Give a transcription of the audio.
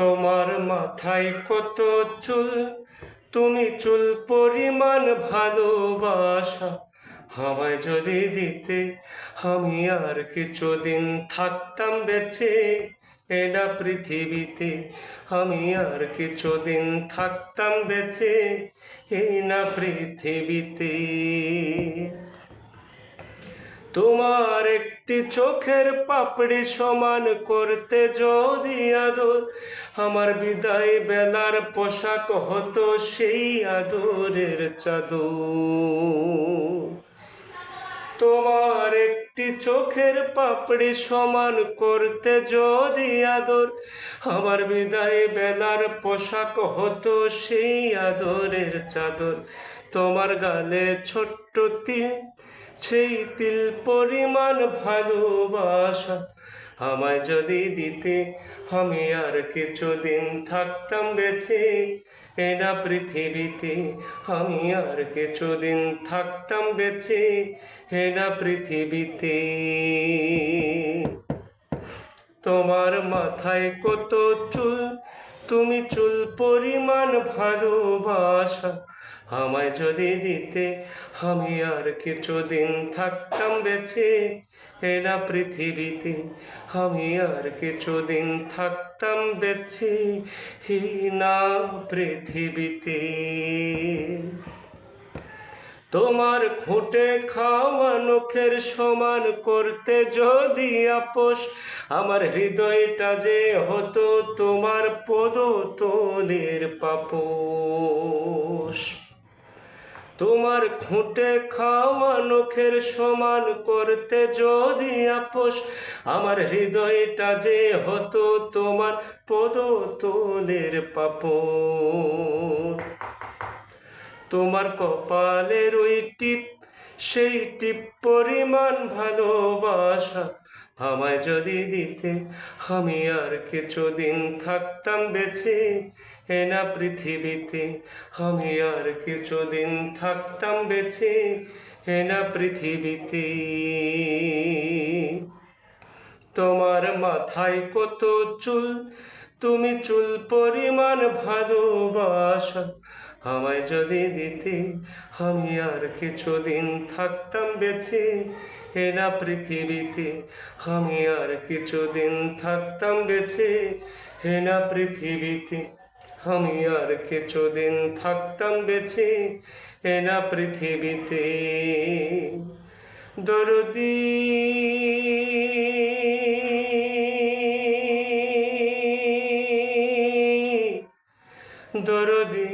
তোমার মাথায় কত চুল, তুমি চুল পরিমাণ ভালোবাসা আমায় যদি দিতে, আমি আর কিছুদিন থাকতাম বেঁচে। এটা পৃথিবীতে আমি আর কিছুদিন থাকতাম বেঁচে, এই না পৃথিবীতে। তোমার একটি চোখের পাপড়ি সমান করতে যদি আদর, আমার বিদায় বেলার পোশাক হতো সেই আদরের চাদর। তোমার একটি চোখের পাপড়ি সমান করতে যদি আদর, আমার বিদায় বেলার পোশাক হতো সেই আদরের চাদর। তোমার গালে ছোট্ট তিল, সেই তিল পরিমাণ ভালোবাসা আমায় যদি দিতে, আমি আর কিছুদিন থাকতাম বেঁচে। এরা পৃথিবীতে আমি আর কিছুদিন থাকতাম বেঁচে, এরা পৃথিবীতে। তোমার মাথায় কত চুল, তুমি চুল পরিমাণ ভালোবাসা আমায় যদি দিতে, আমি আর কিছুদিন থাকতাম বেঁচে। এরা পৃথিবীতে আমি আর কিছুদিন থাকতাম বেঁচে, হে না পৃথিবীতে। তোমার খুঁটে খাওয়া নখের সমান করতে যদি আপোষ, আমার হৃদয়টা যে হতো তোমার পদতলের পাপোশ। তোমার খুঁটে খাওয়া নখের সমান করতে যদি আপোষ, আমার হৃদয়টা যে হতো তোমার পদতলের পাপোশ। তোমার কপালের ওই টিপ, সেই টিপ পরিমাণ ভালোবাসা আমায় যদি দিতে, আমি আর কিছুদিন থাকতাম বেঁচে। এ না পৃথিবীতে আমি আর কিছুদিন থাকতাম বেঁচে, এ না পৃথিবীতে। তোমার মাথায় কত চুল, তুমি চুল পরিমাণ ভালোবাসা আমায় যদি দিতে, আমি আর কিছুদিন থাকতাম বেঁচে। এ না পৃথিবীতে আমি আর কিছুদিন থাকতাম বেঁচে। এ না পৃথিবীতে আমি আর কিছুদিন থাকতাম বেঁচে, এ না পৃথিবীতে। দরদী দরদী